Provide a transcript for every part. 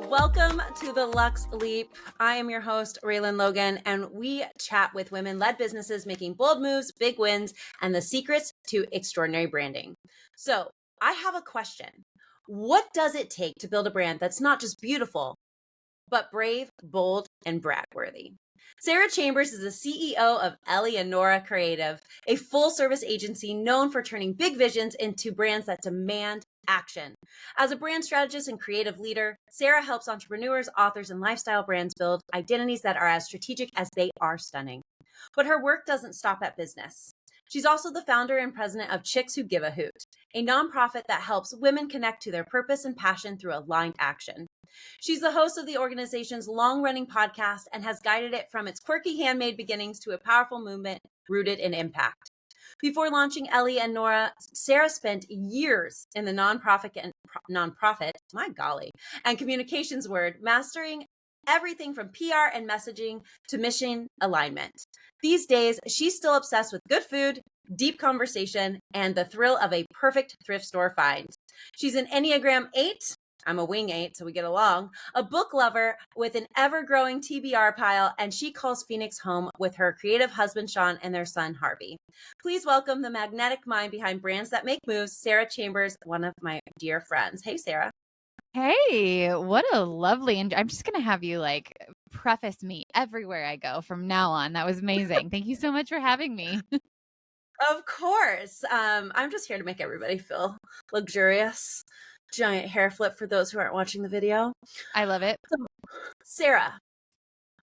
Welcome to the Luxe Leap. I am your host, Reland Logan, and we chat with women-led businesses making bold moves, big wins, and the secrets to extraordinary branding. So I have a question. What does it take to build a brand that's not just beautiful, but brave, bold, and brag-worthy? Sara Chambers is the CEO of Elly and Nora Creative, a full-service agency known for turning big visions into brands that demand action. As a brand strategist and creative leader, Sara helps entrepreneurs, authors, and lifestyle brands build identities that are as strategic as they are stunning. But her work doesn't stop at business. She's also the founder and president of Chicks Who Give a Hoot, a nonprofit that helps women connect to their purpose and passion through aligned action. She's the host of the organization's long-running podcast and has guided it from its quirky handmade beginnings to a powerful movement rooted in impact. Before launching Elly and Nora, Sara spent years in the nonprofit and communications world, mastering everything from PR and messaging to mission alignment. These days, she's still obsessed with good food, deep conversation, and the thrill of a perfect thrift store find. She's an Enneagram 8. I'm a wing 8, so we get along, a book lover with an ever-growing TBR pile, and she calls Phoenix home with her creative husband, Sean, and their son, Harvey. Please welcome the magnetic mind behind brands that make moves, Sara Chambers, one of my dear friends. Hey, Sara. Hey, what a lovely, and I'm just going to have you preface me everywhere I go from now on. That was amazing. Thank you so much for having me. Of course. I'm just here to make everybody feel luxurious. Giant hair flip for those who aren't watching the video. I love it. So, Sara,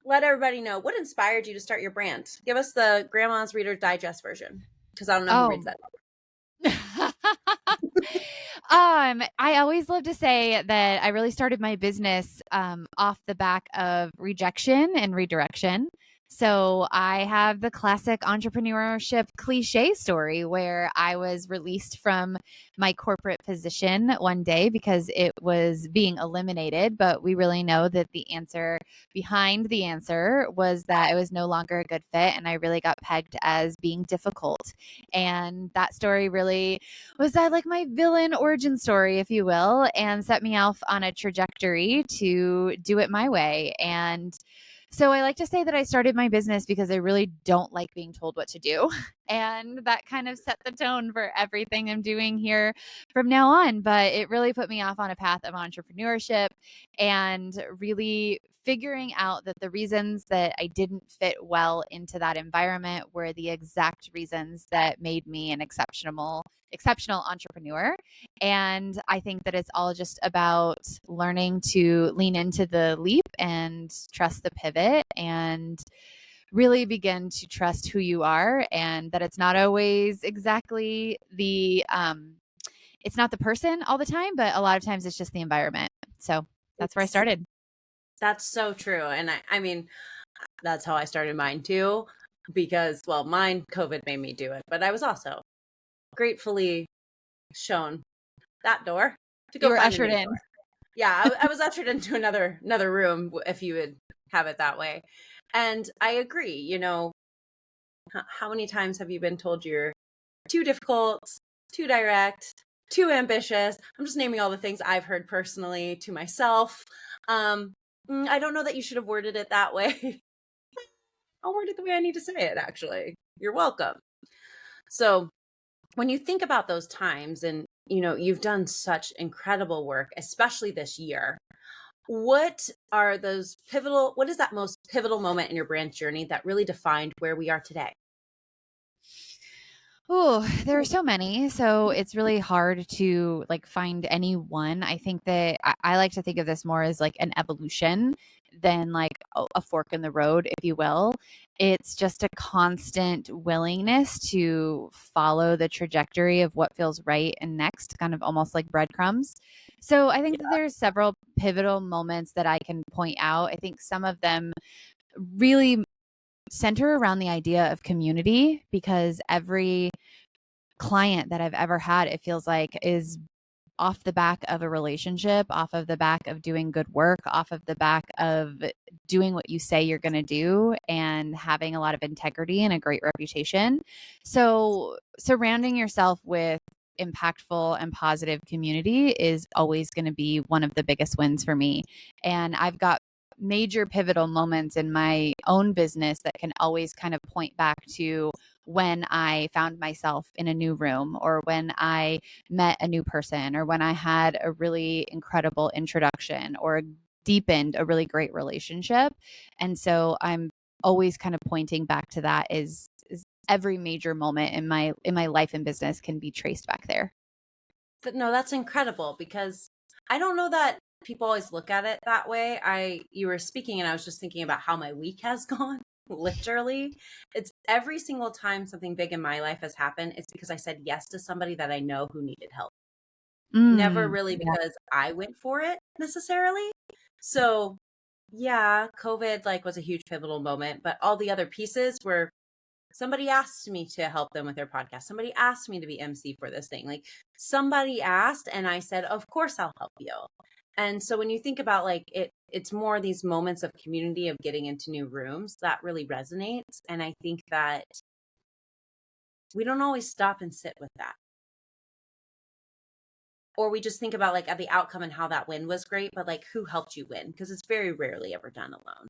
let everybody know what inspired you to start your brand. Give us the Grandma's Reader's Digest version, because I don't know who reads that. I always love to say that I really started my business off the back of rejection and redirection. So I have the classic entrepreneurship cliche story where I was released from my corporate position one day because it was being eliminated. But we really know that the answer behind the answer was that it was no longer a good fit. And I really got pegged as being difficult. And that story really was like my villain origin story, if you will, and set me off on a trajectory to do it my way. And so I like to say that I started my business because I really don't like being told what to do. And that kind of set the tone for everything I'm doing here from now on. But it really put me off on a path of entrepreneurship and really figuring out that the reasons that I didn't fit well into that environment were the exact reasons that made me an exceptional entrepreneur. And I think that it's all just about learning to lean into the leap and trust the pivot and really begin to trust who you are, and that it's not always exactly it's not the person all the time, but a lot of times it's just the environment. So that's where I started. That's so true. And I mean, that's how I started mine too, because, well, COVID made me do it, but I was also gratefully shown that door to go. You were ushered in. Yeah, I was ushered into another room, if you would have it that way. And I agree. You know, how many times have you been told you're too difficult, too direct, too ambitious? I'm just naming all the things I've heard personally to myself. I don't know that you should have worded it that way. I'll word it the way I need to say it, actually. You're welcome. So when you think about those times, and you know, you've done such incredible work, especially this year, what is that most pivotal moment in your brand journey that really defined where we are today? Oh, there are so many. So it's really hard to find any one. I think that I like to think of this more as an evolution than a fork in the road, if you will. It's just a constant willingness to follow the trajectory of what feels right and next, kind of almost like breadcrumbs. So I think that there's several pivotal moments that I can point out. I think some of them really center around the idea of community, because every client that I've ever had, it feels like, is off the back of a relationship, off of the back of doing good work, off of the back of doing what you say you're going to do and having a lot of integrity and a great reputation. So surrounding yourself with impactful and positive community is always going to be one of the biggest wins for me. And I've got major pivotal moments in my own business that can always kind of point back to when I found myself in a new room, or when I met a new person, or when I had a really incredible introduction or deepened a really great relationship. And so I'm always kind of pointing back to that is every major moment in my life and business can be traced back there. No, that's incredible, because I don't know that people always look at it that way. You were speaking and I was just thinking about how my week has gone. Literally, it's every single time something big in my life has happened, it's because I said yes to somebody that I know who needed help. Never really Yeah. because I went for it necessarily. So yeah, COVID like was a huge pivotal moment, but all the other pieces were somebody asked me to help them with their podcast. Somebody asked me to be MC for this thing. Like somebody asked and I said, of course I'll help you. And so when you think about like it's more these moments of community, of getting into new rooms, that really resonates. And I think that we don't always stop and sit with that. Or we just think about like at the outcome and how that win was great, but like who helped you win? Because it's very rarely ever done alone.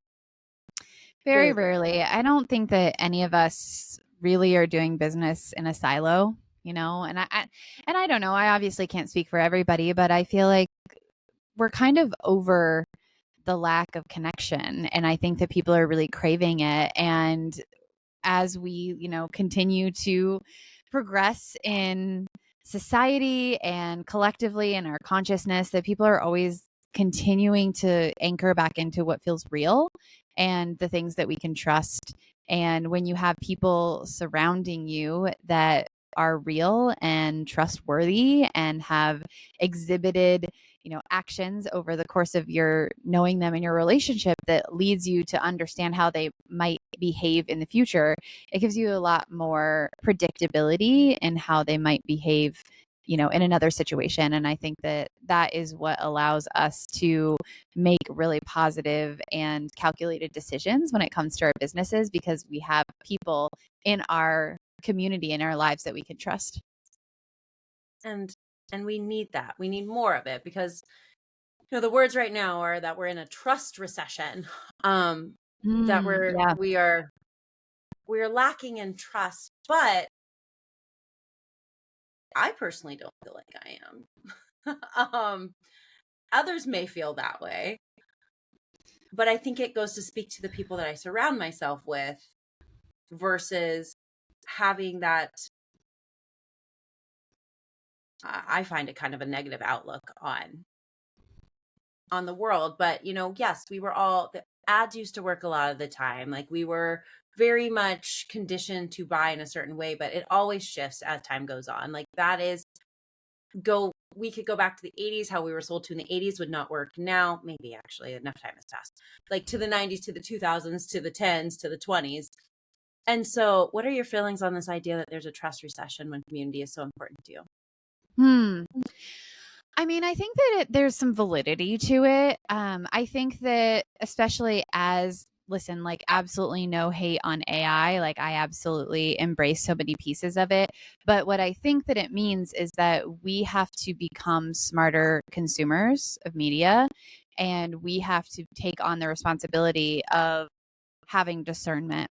Very rarely. I don't think that any of us really are doing business in a silo, you know, and I don't know. I obviously can't speak for everybody, but I feel like we're kind of over the lack of connection. And I think that people are really craving it. And as we, continue to progress in society and collectively in our consciousness, that people are always continuing to anchor back into what feels real and the things that we can trust. And when you have people surrounding you that are real and trustworthy and have exhibited actions over the course of your knowing them in your relationship that leads you to understand how they might behave in the future, it gives you a lot more predictability in how they might behave in another situation. And I think that that is what allows us to make really positive and calculated decisions when it comes to our businesses, because we have people in our community, in our lives, that we can trust. And we need that. We need more of it, because the words right now are that we're in a trust recession. That we're lacking in trust, but I personally don't feel like I am. Others may feel that way, but I think it goes to speak to the people that I surround myself with versus having that. I find it kind of a negative outlook on the world. But yes, we were all, the ads used to work a lot of the time. Like we were very much conditioned to buy in a certain way, but it always shifts as time goes on. Like we could go back to the 80s. How we were sold to in the 80s would not work now. Maybe actually enough time has passed. Like to the 90s, to the 2000s, to the 10s, to the 20s. And so what are your feelings on this idea that there's a trust recession when community is so important to you? I mean, I think that there's some validity to it. I think that especially like absolutely no hate on AI. Like I absolutely embrace so many pieces of it. But what I think that it means is that we have to become smarter consumers of media, and we have to take on the responsibility of having discernment.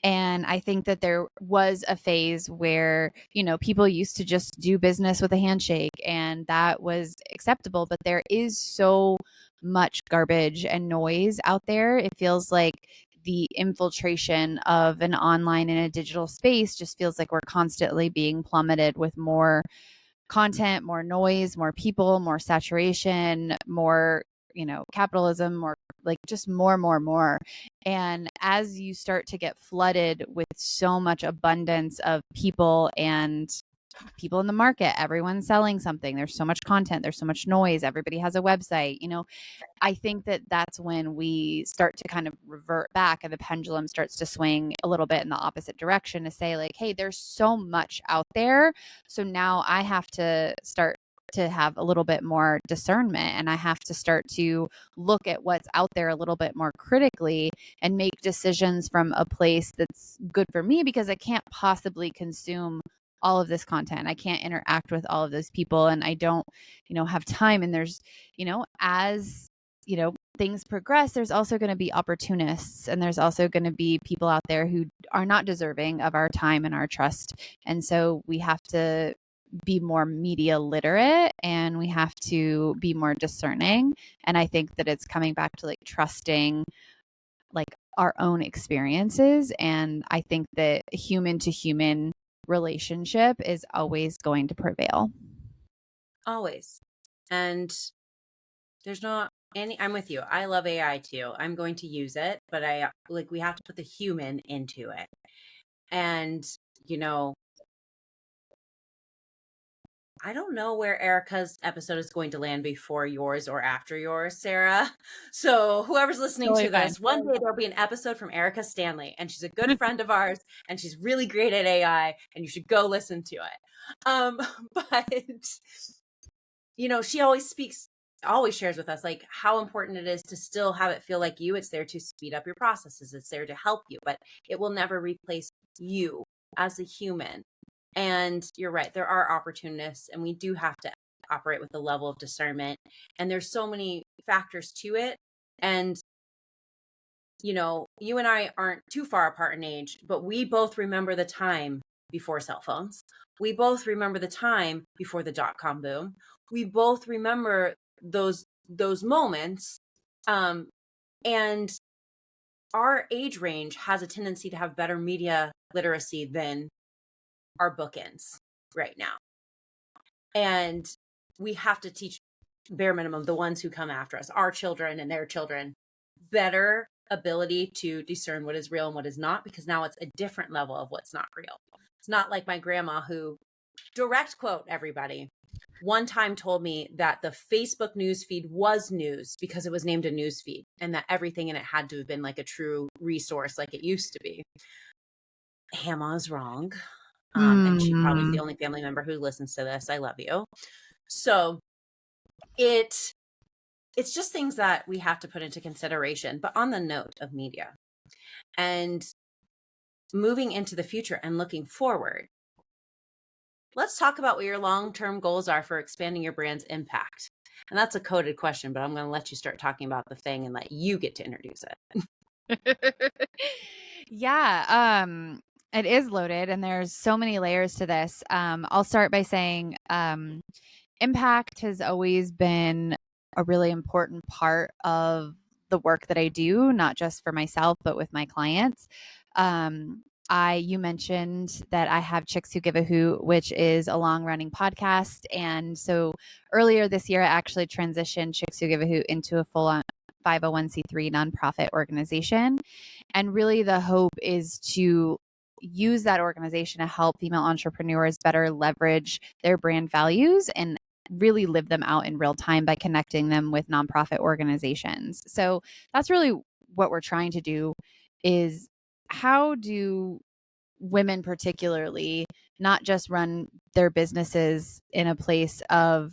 And I think that there was a phase where, people used to just do business with a handshake and that was acceptable. But there is so much garbage and noise out there. It feels like the infiltration of an online and a digital space just feels like we're constantly being plummeted with more content, more noise, more people, more saturation, more capitalism, more like just more. And as you start to get flooded with so much abundance of people and people in the market, everyone's selling something, there's so much content, there's so much noise, everybody has a website, I think that that's when we start to kind of revert back and the pendulum starts to swing a little bit in the opposite direction, to say like, hey, there's so much out there. So now I have to start to have a little bit more discernment, and I have to start to look at what's out there a little bit more critically and make decisions from a place that's good for me, because I can't possibly consume all of this content. I can't interact with all of those people, and I don't, have time. And there's, as things progress, there's also going to be opportunists, and there's also going to be people out there who are not deserving of our time and our trust. And so we have to be more media literate, and we have to be more discerning. And I think that it's coming back to like trusting like our own experiences. And I think that human to human relationship is always going to prevail. Always. And there's not I'm with you. I love AI too. I'm going to use it, but we have to put the human into it. And, I don't know where Erica's episode is going to land before yours or after yours, Sarah. So whoever's listening to this, one day there'll be an episode from Erica Stanley, and she's a good friend of ours, and she's really great at AI, and you should go listen to it. But she always shares with us like how important it is to still have it feel like you. It's there to speed up your processes. It's there to help you, but it will never replace you as a human. And you're right, there are opportunists, and we do have to operate with a level of discernment. And there's so many factors to it. And, you and I aren't too far apart in age, but we both remember the time before cell phones. We both remember the time before the dot-com boom. We both remember those moments. And our age range has a tendency to have better media literacy than our bookends right now. And we have to teach, bare minimum, the ones who come after us, our children and their children, better ability to discern what is real and what is not, because now it's a different level of what's not real. It's not like my grandma, who, direct quote, everybody, one time told me that the Facebook news feed was news because it was named a news feed, and that everything in it had to have been like a true resource like it used to be. Hannah's wrong. And she probably is the only family member who listens to this. I love you. So it's just things that we have to put into consideration. But on the note of media and moving into the future and looking forward, let's talk about what your long-term goals are for expanding your brand's impact. And that's a coded question, but I'm going to let you start talking about the thing and let you get to introduce it. Yeah. It is loaded, and there's so many layers to this. I'll start by saying impact has always been a really important part of the work that I do, not just for myself, but with my clients. You mentioned that I have Chicks Who Give a Hoot, which is a long-running podcast. And so earlier this year, I actually transitioned Chicks Who Give a Hoot into a full-on 501c3 nonprofit organization. And really the hope is to use that organization to help female entrepreneurs better leverage their brand values and really live them out in real time by connecting them with nonprofit organizations. So that's really what we're trying to do, is how do women particularly not just run their businesses in a place of,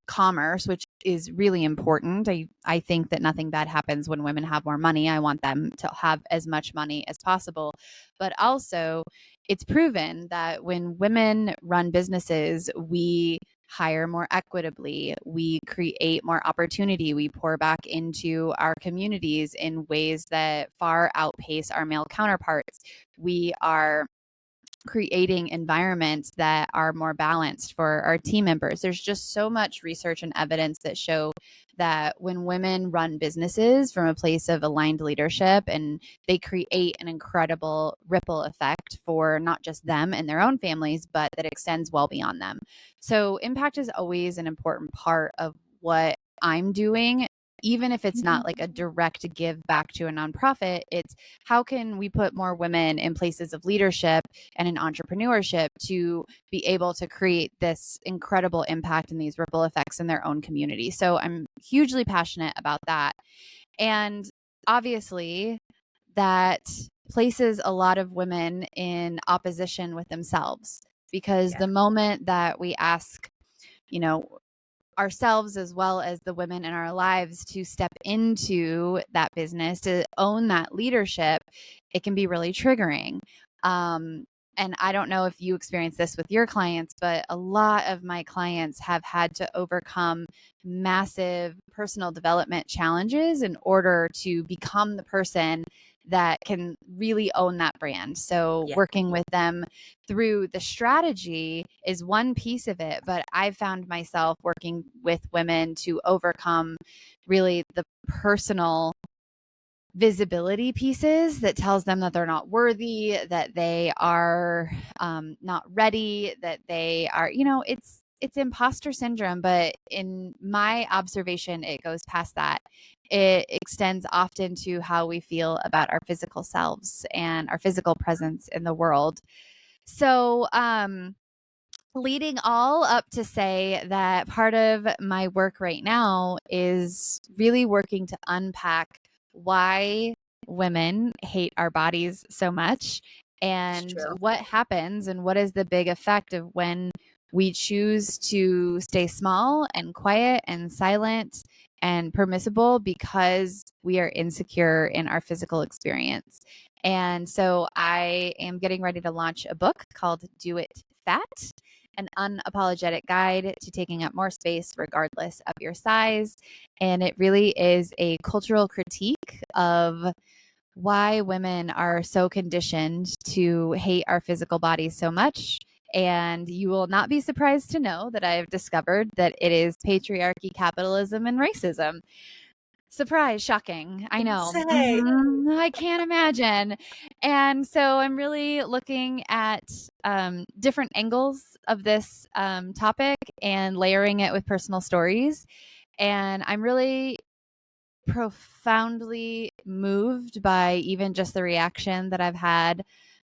commerce, which is really important. I think that nothing bad happens when women have more money. I want them to have as much money as possible. But also, it's proven that when women run businesses, we hire more equitably, we create more opportunity, we pour back into our communities in ways that far outpace our male counterparts. We are creating environments that are more balanced for our team members. There's just so much research and evidence that show that when women run businesses from a place of aligned leadership, and they create an incredible ripple effect for not just them and their own families, but that extends well beyond them. So impact is always an important part of what I'm doing. Even if it's not like a direct give back to a nonprofit, it's how can we put more women in places of leadership and in entrepreneurship to be able to create this incredible impact and these ripple effects in their own community. So I'm hugely passionate about that. And obviously, that places a lot of women in opposition with themselves, because the moment that we ask ourselves as well as the women in our lives to step into that business, to own that leadership, it can be really triggering. And I don't know if you experience this with your clients, but a lot of my clients have had to overcome massive personal development challenges in order to become the person that can really own that brand. So Yeah. working with them through the strategy is one piece of it, but I've found myself working with women to overcome really the personal visibility pieces that tells them that they're not worthy, that they are not ready, that they are, it's imposter syndrome. But in my observation, it goes past that. It extends often to how we feel about our physical selves and our physical presence in the world. So, leading all up to say that part of my work right now is really working to unpack why women hate our bodies so much It's and true. what happens and what is the big effect of when we choose to stay small and quiet and silent and permissible because we are insecure in our physical experience. And so I am getting ready to launch a book called Do It Fat, an unapologetic guide to taking up more space regardless of your size. And it really is a cultural critique of why women are so conditioned to hate our physical bodies so much. And you will not be surprised to know that I have discovered that it is patriarchy, capitalism, and racism. Surprise, shocking. I know. Say. I can't imagine. And so I'm really looking at different angles of this topic and layering it with personal stories. And I'm really profoundly moved by even just the reaction that I've had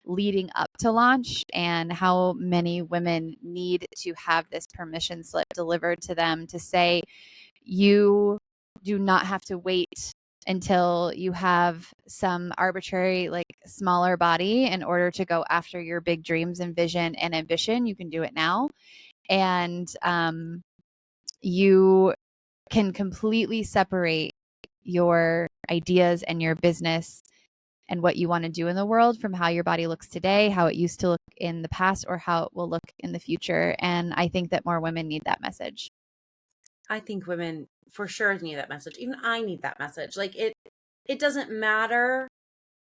leading up to launch and how many women need to have this permission slip delivered to them to say, you do not have to wait until you have some arbitrary, like smaller body in order to go after your big dreams and vision and ambition. You can do it now. And you can completely separate your ideas and your business and what you want to do in the world from how your body looks today, how it used to look in the past, or how it will look in the future. And I think that more women need that message. I think women for sure need that message. Even I need that message. Like it doesn't matter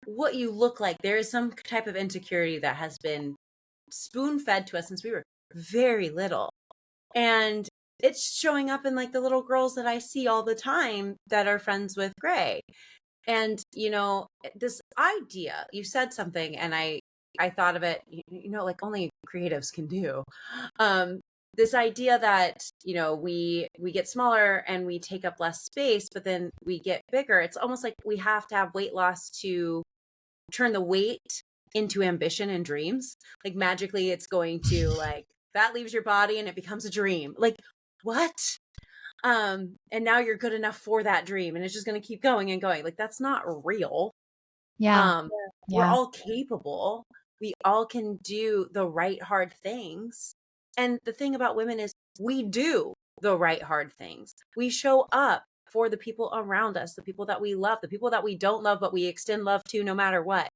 what you look like. There is some type of insecurity that has been spoon fed to us since we were very little. And it's showing up in like the little girls that I see all the time that are friends with Gray. And this idea, you said something and I thought of it, like only creatives can do. This idea that, we get smaller and we take up less space, but then we get bigger. It's almost like we have to have weight loss to turn the weight into ambition and dreams. Like magically it's going to like that leaves your body and it becomes a dream. Like what? And now you're good enough for that dream and it's just going to keep going and going. Like that's not real. Yeah. We're Yeah. all capable. We all can do the right hard things. And the thing about women is we do the right hard things. We show up for the people around us, the people that we love, the people that we don't love, but we extend love to no matter what.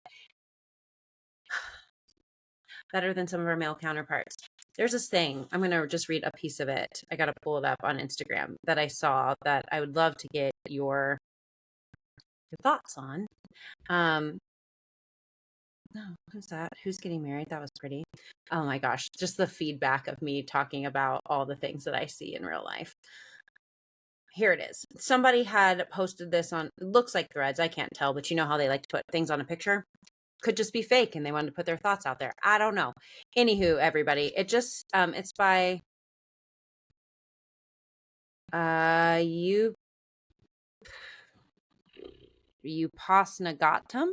Better than some of our male counterparts. There's this thing, I'm going to just read a piece of it. I got to pull it up on Instagram that I saw that I would love to get your thoughts on. No, who's that? Who's getting married? That was pretty. Oh my gosh, just the feedback of me talking about all the things that I see in real life. Here it is. Somebody had posted this on, it looks like Threads. I can't tell, but you know how they like to put things on a picture? Could just be fake and they wanted to put their thoughts out there. I don't know. Anywho, everybody, it just, it's by you Pasnagatum.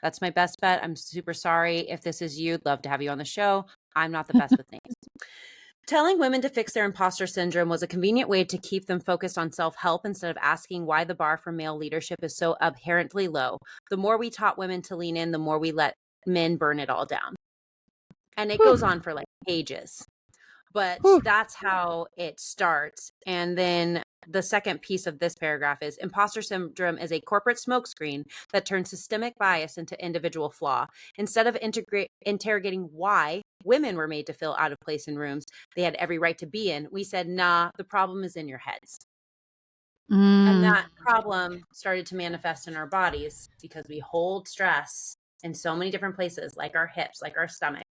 That's my best bet. I'm super sorry if this is you. Love to have you on the show. I'm not the best with names. Telling women to fix their imposter syndrome was a convenient way to keep them focused on self-help instead of asking why the bar for male leadership is so inherently low. The more we taught women to lean in, the more we let men burn it all down. And it goes on for like pages. But Whew. that's how it starts. And then the second piece of this paragraph is imposter syndrome is a corporate smokescreen that turns systemic bias into individual flaw. Instead of interrogating why women were made to feel out of place in rooms they had every right to be in, we said, nah, the problem is in your heads. And Mm, that problem started to manifest in our bodies because we hold stress in so many different places, like our hips, like our stomach.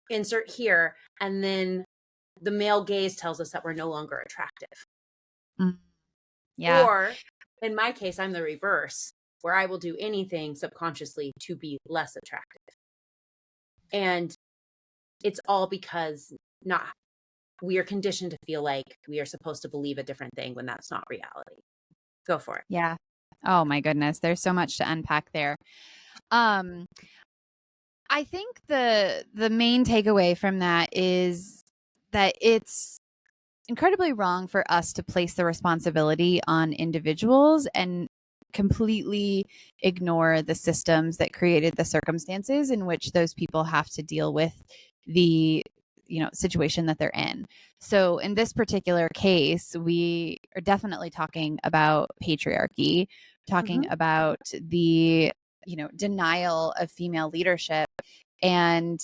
Insert here. And then the male gaze tells us that we're no longer attractive. mm, yeah. Or in my case, I'm the reverse, where I will do anything subconsciously to be less attractive. And it's all because not we are conditioned to feel like we are supposed to believe a different thing when that's not reality. Go for it. Yeah. Oh my goodness. There's so much to unpack there. Um, I think the main takeaway from that is that it's incredibly wrong for us to place the responsibility on individuals and completely ignore the systems that created the circumstances in which those people have to deal with the situation that they're in. So in this particular case, we are definitely talking about patriarchy, talking about the denial of female leadership. And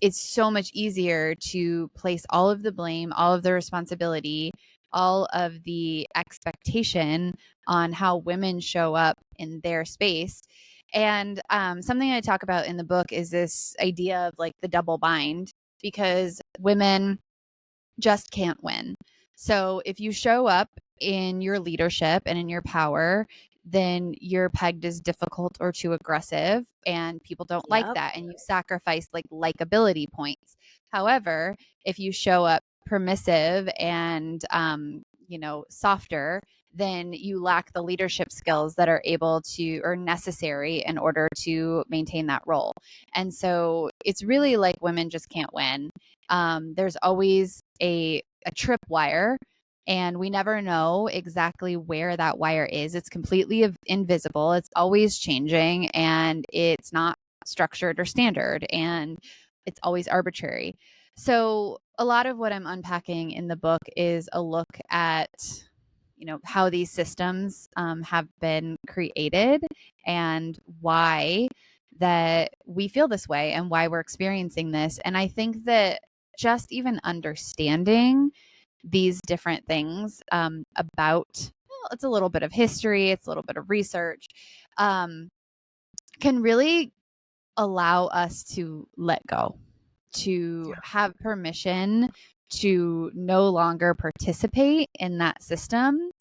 it's so much easier to place all of the blame, all of the responsibility, all of the expectation on how women show up in their space. And something I talk about in the book is this idea of like the double bind, because women just can't win. So if you show up in your leadership and in your power, then you're pegged as difficult or too aggressive, and people don't like Yep. that, and you sacrifice like likability points. However, if you show up permissive and softer, then you lack the leadership skills that are able to or necessary in order to maintain that role. And so it's really like women just can't win. There's always a tripwire, and we never know exactly where that wire is. It's completely invisible. It's always changing, and it's not structured or standard, and it's always arbitrary. So a lot of what I'm unpacking in the book is a look at how these systems have been created and why that we feel this way and why we're experiencing this. And I think that just even understanding these different things about, well, it's a little bit of history, it's a little bit of research, can really allow us to let go, to have permission to no longer participate in that system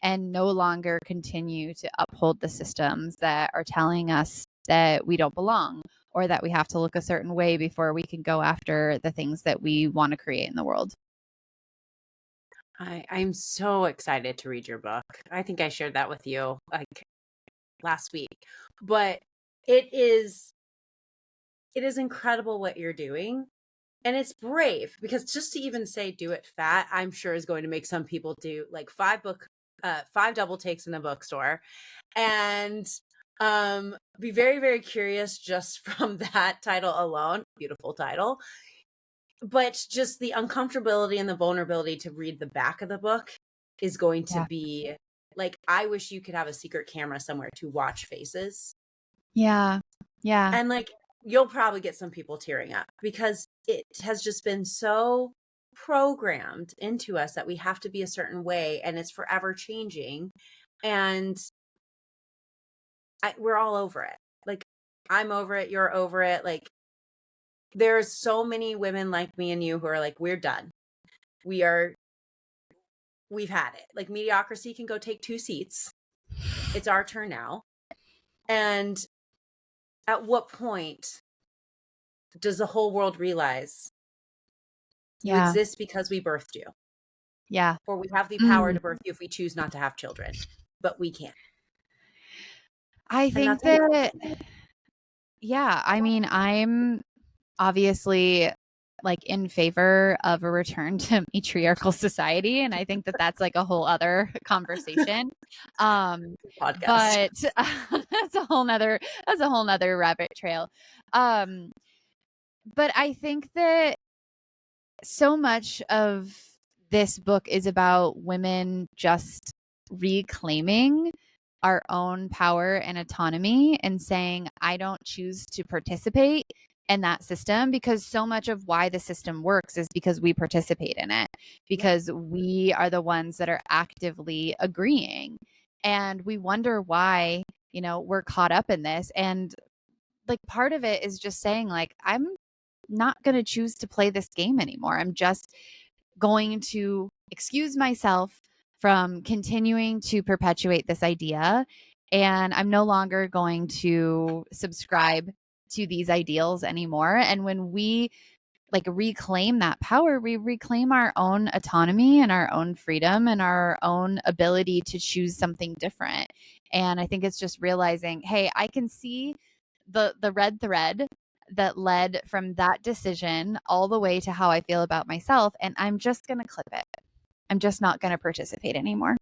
and no longer continue to uphold the systems that are telling us that we don't belong or that we have to look a certain way before we can go after the things that we want to create in the world. I'm so excited to read your book. I think I shared that with you like last week. But it is incredible what you're doing. And it's brave because just to even say do it fat, I'm sure is going to make some people do like 5 double takes in a bookstore and be very, very curious just from that title alone. Beautiful title. But just the uncomfortability and the vulnerability to read the back of the book is going to Yeah. be like, I wish you could have a secret camera somewhere to watch faces. Yeah. Yeah. And like, you'll probably get some people tearing up because it has just been so programmed into us that we have to be a certain way and it's forever changing. And we're all over it. Like, I'm over it. You're over it. Like, there's so many women like me and you who are like, we're done. We've had it. Like, mediocrity can go take 2 seats. It's our turn now. And at what point does the whole world realize you Yeah. exist because we birthed you? Yeah. Or we have the power to birth you if we choose not to have children, but we can't. I And think that's it. that, yeah, I mean, I'm obviously like in favor of a return to matriarchal society, and I think that that's like a whole other conversation. Podcast. But that's a whole nother rabbit trail. But I think that so much of this book is about women just reclaiming our own power and autonomy and saying, I don't choose to participate in that system, because so much of why the system works is because we participate in it, because we are the ones that are actively agreeing. And we wonder why, we're caught up in this. And like part of it is just saying, like, I'm not going to choose to play this game anymore. I'm just going to excuse myself from continuing to perpetuate this idea. And I'm no longer going to subscribe to these ideals anymore. And when we like reclaim that power, we reclaim our own autonomy and our own freedom and our own ability to choose something different. And I think it's just realizing, hey, I can see the red thread that led from that decision all the way to how I feel about myself, and I'm just going to clip it. I'm just not going to participate anymore.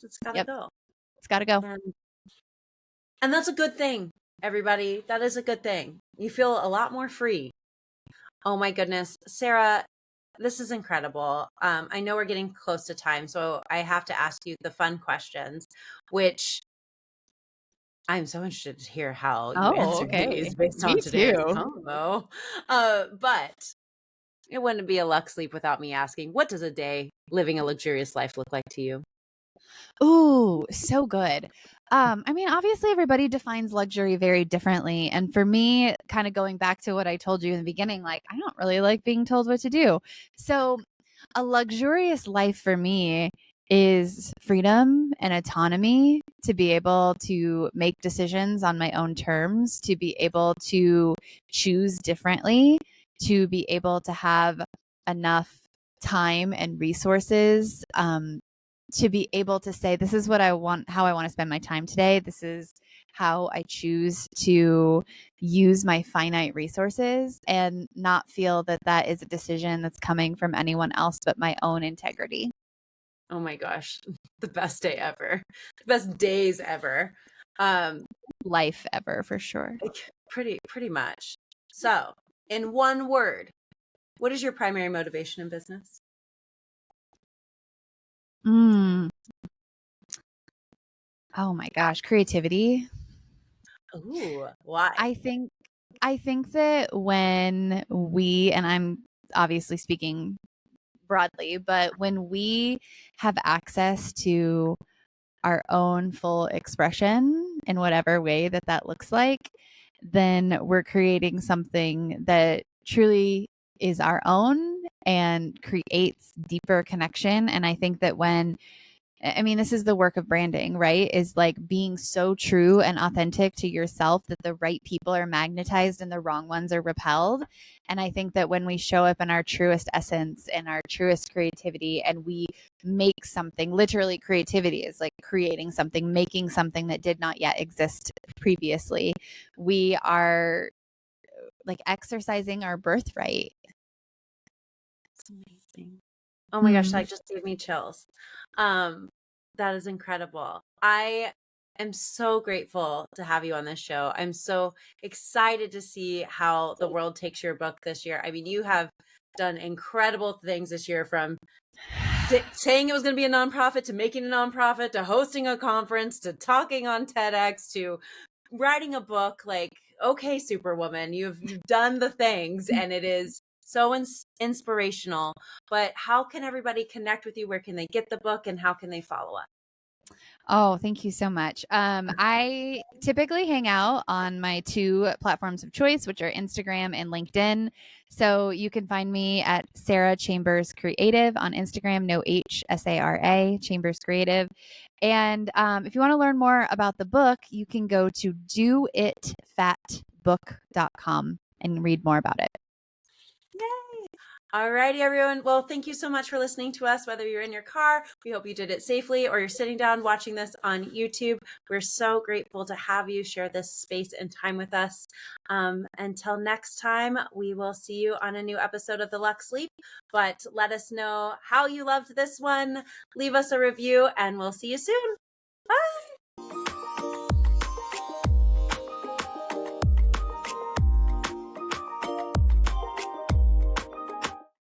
It's got to go. It's got to go. And that's a good thing, everybody. That is a good thing. You feel a lot more free. Oh my goodness. Sara, this is incredible. I know we're getting close to time, so I have to ask you the fun questions, which I'm so interested to hear how you answer these based on today's combo. But it wouldn't be a Luxe Leap without me asking, what does a day living a luxurious life look like to you? Ooh, so good. I mean, obviously everybody defines luxury very differently. And for me, kind of going back to what I told you in the beginning, like, I don't really like being told what to do. So a luxurious life for me is freedom and autonomy, to be able to make decisions on my own terms, to be able to choose differently, to be able to have enough time and resources to be able to say, this is what I want, how I want to spend my time today. This is how I choose to use my finite resources, and not feel that that is a decision that's coming from anyone else but my own integrity. Oh my gosh, the best day ever. The best days ever. Life ever, for sure. Pretty much. So, in one word, what is your primary motivation in business? Oh my gosh, creativity. Ooh, why? I think that when we, and I'm obviously speaking broadly, but when we have access to our own full expression in whatever way that that looks like, then we're creating something that truly is our own and creates deeper connection. And I think that this is the work of branding, right? Is like being so true and authentic to yourself that the right people are magnetized and the wrong ones are repelled. And I think that when we show up in our truest essence and our truest creativity, and we make something, literally creativity is like creating something, making something that did not yet exist previously, we are like exercising our birthright. It's amazing. Oh my gosh, that just gave me chills. That is incredible. I am so grateful to have you on this show. I'm so excited to see how the world takes your book this year. I mean, you have done incredible things this year, from saying it was going to be a nonprofit to making a nonprofit to hosting a conference to talking on TEDx to writing a book. Like, okay, Superwoman, you've done the things, and it is so inspirational. But how can everybody connect with you? Where can they get the book, and how can they follow up? Oh, thank you so much. I typically hang out on my two platforms of choice, which are Instagram and LinkedIn. So you can find me at Sara Chambers Creative on Instagram, no H, Sara, Chambers Creative. And if you want to learn more about the book, you can go to doitfatbook.com and read more about it. Yay! All righty, everyone. Well, thank you so much for listening to us, whether you're in your car, we hope you did it safely, or you're sitting down watching this on YouTube. We're so grateful to have you share this space and time with us. Until next time, we will see you on a new episode of the Luxe Leap. But let us know how you loved this one. Leave us a review, and we'll see you soon. Bye.